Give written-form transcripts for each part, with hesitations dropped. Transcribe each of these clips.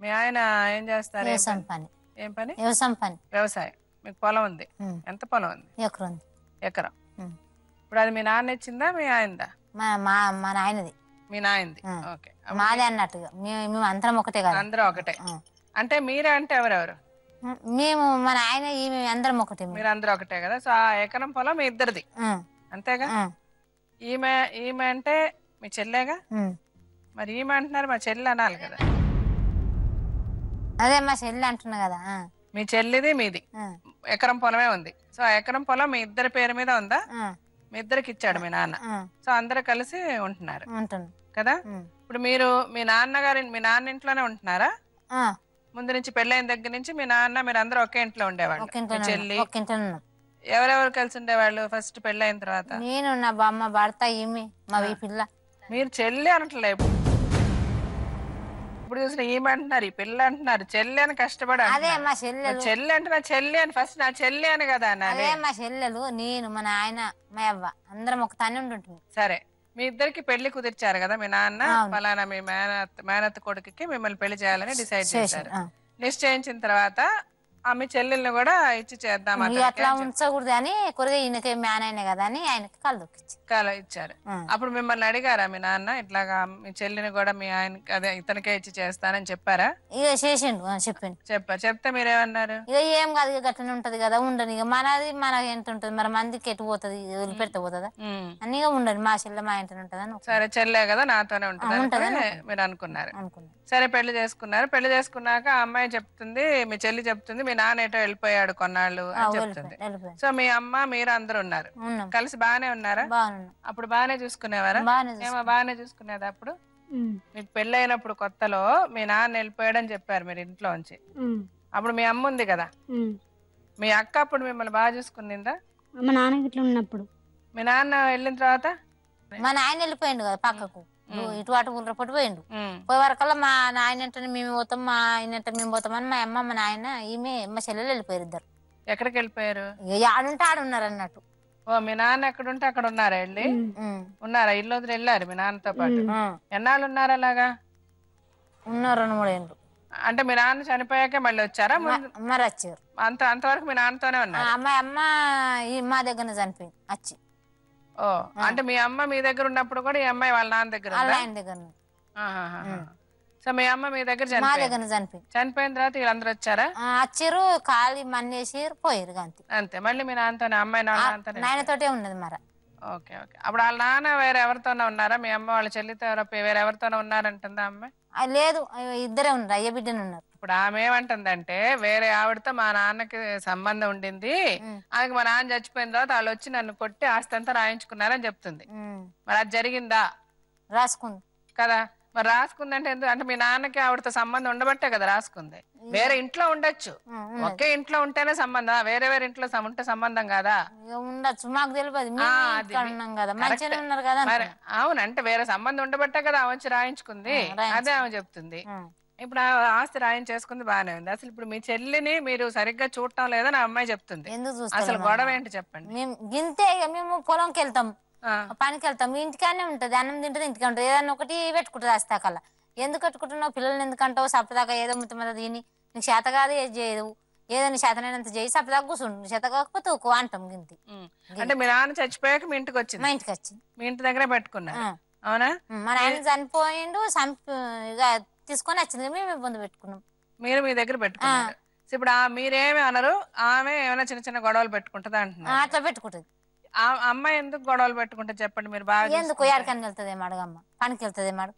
మీ ఆయన ఏం చేస్తారు? వ్యవసాయం పని. ఏం పని? వ్యవసాయం పని. వ్యవసాయం. మీకు పొలం ఉంది? ఎంత పొలం ఉంది? ఎకరం ఉంది. ఎకరం. ఇప్పుడు అది మీ నాన్న ఇచ్చిందా మీ ఆయనదా? మా నాయనది. మీ నాయనది. ఓకే. మాదే అన్నట్టుగా మేము అందరం ఒకటే కదా. అందరం ఒకటే. అంటే మీరే అంటే ఎవరెవరు? మేము మా నాయన ఈమె అందరం ఒకటే. మీరు అందరూ ఒకటే కదా. సో ఆ ఎకరం పొలం మీ ఇద్దరిది అంతేగా? ఈమె ఈమె అంటే మీ చెల్లేగా? మరి ఈమె అంటున్నారు, మా చెల్లి అనాలి కదా. అదే మా చెల్లి అంటున్నా కదా. మీ చెల్లిది మీది ఎకరం పొలమే ఉంది. సో ఆ ఎకరం పొలం మీ ఇద్దరి పేరు మీద ఉందా? మీ ఇద్దరికి ఇచ్చాడు మీ నాన్న. సో అందరు కలిసి ఉంటున్నారు కదా. ఇప్పుడు మీరు మీ నాన్న ఇంట్లోనే ఉంటున్నారా? ముందు నుంచి పెళ్ళైన దగ్గర నుంచి మీ నాన్న మీరు అందరూ ఒకే ఇంట్లో ఉండేవాళ్ళు? చెల్లి ఎవరెవరు కలిసి ఉండేవాళ్ళు ఫస్ట్ పెళ్ళైన తర్వాత? నేను, నా బామ్మ, భర్త, ఈమె, మా పిల్ల. మీరు చెల్లి అనట్లే ఇప్పుడు చూసిన ఈమె అంటున్నారు, ఈ పిల్ల అంటున్నారు, చెల్లి అని కష్టపడి. అదే మా చెల్లెలు. చెల్లి అంటే నా చెల్లి అని ఫస్ట్ నా చెల్లి అని కదా అదే మా చెల్లెలు, నేను, మా నాయన, మా అవ్వ అందరం ఒక తానే ఉంటుంటుంది. సరే, మీ ఇద్దరికి పెళ్లి కుదిర్చారు కదా మీ నాన్న. ఫలానా మీ మేనత్త కొడుకుకి మిమ్మల్ని పెళ్లి చేయాలని డిసైడ్ చేశారు. నిశ్చయించిన తర్వాత ఆమె చెల్లెల్ని కూడా ఇచ్చి చేద్దాం అట్లా ఉంచకూడదు అని కొద్దిగా ఈయనకి మేనైనా కదా అని ఆయనకి కల ఇచ్చారు. అప్పుడు మిమ్మల్ని అడిగారా మీ నాన్న ఇట్లాగా మీ చెల్లిని కూడా మీ ఆయన అదే ఇతనికే ఇచ్చి చేస్తానని చెప్పారా? ఇక చేసిండు, చెప్పిండు. చెప్తే మీరేమన్నారు? ఇక ఏం కాదు, ఇక గట్లనే ఉంటది కదా, ఉండని ఇక మనది మనకి ఎంత ఉంటది, మరి మందికి ఎటు పోతుంది, వదిలిపెడితే పోతుందా అని ఇక ఉండదు, మా చెల్లె మా ఇంటి ఉంటది అని. సరే, చెల్లె కదా నాతోనే ఉంటది మీరు అనుకున్నారు. సరే, పెళ్లి చేసుకున్నారు. పెళ్లి చేసుకున్నాక ఆ అమ్మాయి చెప్తుంది, మీ చెల్లి చెప్తుంది మీ నాన్న ఏటో వెళ్ళిపోయాడు కొన్నాళ్ళు అని చెప్తుంది. సో మీ అమ్మ మీరు అందరు ఉన్నారు, కలిసి బాగానే ఉన్నారా? అప్పుడు బాగానే చూసుకునేవారా? ఏమో బాగానే చూసుకునేది. అప్పుడు మీకు పెళ్లి అయినప్పుడు కొత్తలో మీ నాన్న వెళ్ళిపోయాడని చెప్పారు మీరు ఇంట్లోంచి. అప్పుడు మీ అమ్మ ఉంది కదా, మీ అక్క అప్పుడు మిమ్మల్ని బాగా చూసుకునిందా? మా నాన్న ఇట్లా ఉన్నప్పుడు. మీ నాన్న వెళ్ళిన తర్వాత మా నాయన వెళ్ళిపోయిండు కదా పక్కకు, ఇటు అటు ఊళ్ళపట్టు పోయిండు. పోయే వరకల్లా మా నాయన అంటే మేము పోతాం, మా ఆయన అంటే మేము పోతామని మా అమ్మ, మా నాయన, ఈమె, మా చెల్లెలు వెళ్ళిపోయారు ఇద్దరు. ఎక్కడికి వెళ్ళిపోయారు? ఆడుంటే ఆడున్నారు అన్నట్టు. ఓ, మీ నాన్న ఎక్కడుంటే అక్కడ ఉన్నారా? వెళ్ళి ఉన్నారా? ఇల్లు వదిలి వెళ్ళారు మీ నాన్నతో పాటు? ఎన్నాళ్ళు ఉన్నారు అలాగా? ఉన్నారు 2-3 ఏళ్ళు. అంటే మీ నాన్న చనిపోయాక మళ్ళీ వచ్చారా? మరి వచ్చారు. అంతవరకు మీ నాన్నతోనే ఉన్నారు? మా అమ్మ మా దగ్గర చనిపోయింది వచ్చి. ఓ, అంటే మీ అమ్మ మీ దగ్గర ఉన్నప్పుడు కూడా ఈ అమ్మాయి వాళ్ళ నాన్న దగ్గర సో మీ అమ్మ మీ దగ్గర చనిపోయిన తర్వాత వీళ్ళందరూ వచ్చారా? వచ్చారు, ఖాళీ మన్నేసి పోయారు అంతే. మళ్ళీ మీ నాన్నతోనే అమ్మాయి నాయనతోటే ఉన్నది మరి. Okay okay. అప్పుడు వాళ్ళ నాన్న వేరే ఎవరితోనే ఉన్నారా? మీ అమ్మ వాళ్ళ చెల్లితో వేరే ఎవరితోనే ఉన్నారంటుందా అమ్మాయి? లేదు, ఇద్దరే ఉన్నారు, అయ్య బిడ్డనే ఉన్నారు. ఇప్పుడు ఆమె ఏమంటుందంటే వేరే ఆవిడతో మా నాన్నకి సంబంధం ఉండింది, ఆమెకి మా నాన్న చచ్చిపోయిన తర్వాత వాళ్ళు వచ్చి నన్ను కొట్టి ఆస్తి అంతా రాయించుకున్నారని చెప్తుంది. మరి అది జరిగిందా? రాసుకుంది కదా. మరి రాసుకుందంటే ఎందుకు? అంటే మీ నాన్నకి ఆవిడతో సంబంధం ఉండబట్టే కదా రాసుకుంది. వేరే ఇంట్లో ఉండొచ్చు, ఒకే ఇంట్లో ఉంటేనే సంబంధం, వేరే వేరే ఇంట్లో ఉంటే సంబంధం కాదా? ఉండొచ్చు, మాకు తెలియదు. అవునంటే వేరే సంబంధం ఉండబట్టే కదా ఆమె వచ్చి రాయించుకుంది, అదే ఆమె చెప్తుంది. ఇప్పుడు ఆస్తి రాయించేసుకుంది బాగానే ఉంది. అసలు ఇప్పుడు మీ చెల్లిని మీరు సరిగ్గా చూడటం లేదని ఆ అమ్మాయి చెప్తుంది. అసలు గొడవ ఏంటి చెప్పండి? గింతే, మేము పొలంకి వెళ్తాం, పనికి వెళ్తాం, ఇంటికానే ఉంటది, అన్నం తింటది ఇంటికే ఉంటది, ఏదన్నా ఒకటి పెట్టుకుంటది అస్తాకల్లా. ఎందుకు పెట్టుకుంటున్నావు, పిల్లల్ని ఎందుకంటావు, సప్పదాకా ఏదో ముత్తమద తిని నీకు చేత కాదు ఏది చేయదు, ఏదో నీ చేతనైనంత చేయి, సప్పదాకా కూర్చుండు, చేత కాకపోతే ఊకో అంటాం గింతి. అంటే మీ నాన్న చచ్చిపోయాక మీ ఇంటికి వచ్చింది? మా ఇంటికి వచ్చింది. మీ ఇంటి దగ్గరే పెట్టుకున్నా? అవునా? మా నాయన చనిపోయిండు, తీసుకొని వచ్చింది, మేము ఇబ్బంది పెట్టుకున్నాం. మీరు మీ దగ్గర పెట్టుకున్నారు. ఇప్పుడు మీరేమి అనరు, ఆమె ఏమైనా చిన్న చిన్న గొడవలు పెట్టుకుంటదా అంటున్నారు? అట్లా పెట్టుకుంటది. అమ్మాయి ఎందుకు గొడవలు పెట్టుకుంటే చెప్పండి మీరు బాగా? ఎందుకు ఎక్కడికని వెళ్తుంది అడగమ్మ, పనికి వెళ్తుంది మాడు.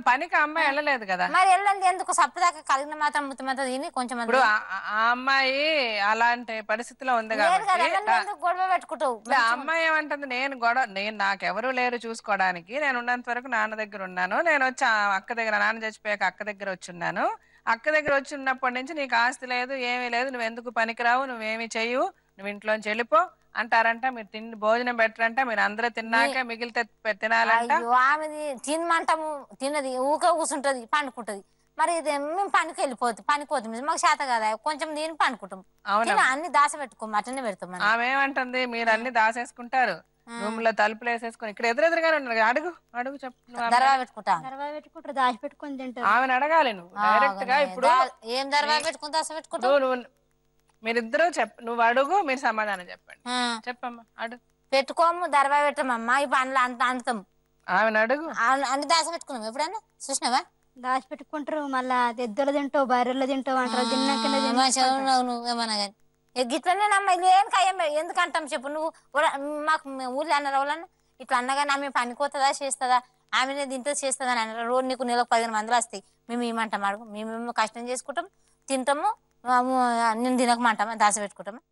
పనికి అమ్మాయి వెళ్ళలేదు కదా మరి, వెళ్ళండి ఎందుకు, సప్పదాకా కలిగిన మాత్రం ముత్తమంతా తిని కొంచెం. ఇప్పుడు ఆ అమ్మాయి అలాంటి పరిస్థితిలో ఉంది కాబట్టి గొడవ పెట్టుకుంటావు. అమ్మాయి ఏమంటుంది, నేను నాకెవరు లేరు చూసుకోవడానికి, నేను ఉన్నంత వరకు నాన్న దగ్గర ఉన్నాను, నేను వచ్చి అక్క దగ్గర, నాన్న చచ్చిపోయాక అక్క దగ్గర వచ్చి ఉన్నాను, అక్క దగ్గర వచ్చి ఉన్నప్పటి నుంచి నీకు ఆస్తి లేదు ఏమీ లేదు, నువ్వు ఎందుకు పనికిరావు, నువ్వేమి చెయ్యు, నువ్వు ఇంట్లోంచి వెళ్ళిపో అంటారంట. మీరు భోజనం పెట్టరంట, మీరు అందరూ తిన్నాక మిగిలితే తినాలంట. ఆమె తినమంటాము, తిన్నది ఊక కూర్చుంటది, పండుకుంటది. మరి మేము పనికి పనిపోతుంది, మాకు చేత కదా, కొంచెం దీన్ని పండుకుంటాం, అన్ని దాస పెట్టుకోము, అట్లనే పెడతాం. ఆమె ఏమంటుంది, మీరు అన్ని దాసేసుకుంటారు, రూమ్ లో తలుపులు వేసేసుకొని ఇక్కడ ఎదురెదురుగానే ఉన్నారు కదా, అడుగు అడుగు చెప్పు నువ్వు దర్వా పెట్టుకుంటా దర్వా పెట్టుకుంటారు, దాచి పెట్టుకొని తింటారు. ఆమెను అడగాలి నువ్వు డైరెక్ట్ గా. ఇప్పుడు ఏం దర్వా పెట్టుకుంటా అసలు పెట్టుకుంటా నువ్వు మీరిద్దరూ నువ్వు అడుగు, మీరు సమాధానం చెప్పండి. చెప్పమ్మా అడుగు. పెట్టుకోము, దర్వా పెట్టమమ్మా, ఇప్పుడు అందులో అంత అంటుతాం. ఆమెను అడుగు. అన్ని దాచి పెట్టుకున్నాం ఎప్పుడన్నా చూసినావా? దాచి పెట్టుకుంటారు, మళ్ళా ఎద్దులు తింటావు, బర్రెలు తింటావు అంటారు. నువ్వేమన్నా కానీ గిట్లనే నమ్మ ఏం కయ్యం ఎందుకు అంటాం చెప్పు. నువ్వు మాకు ఊర్లో అన్నారు వాళ్ళన్నా ఇట్లా అన్నగానే ఆమె పనికోతుందా చేస్తుందా, ఆమెనే తింటుంది చేస్తుందా అని అన్నారు. రోజు నీకు నెలకు 15 మందులు వస్తాయి, మేము ఏమంటాం అడుగు. మేము కష్టం చేసుకుంటాం, తింటాము, నేను తినకమంటామా, దాచి పెట్టుకుంటామా?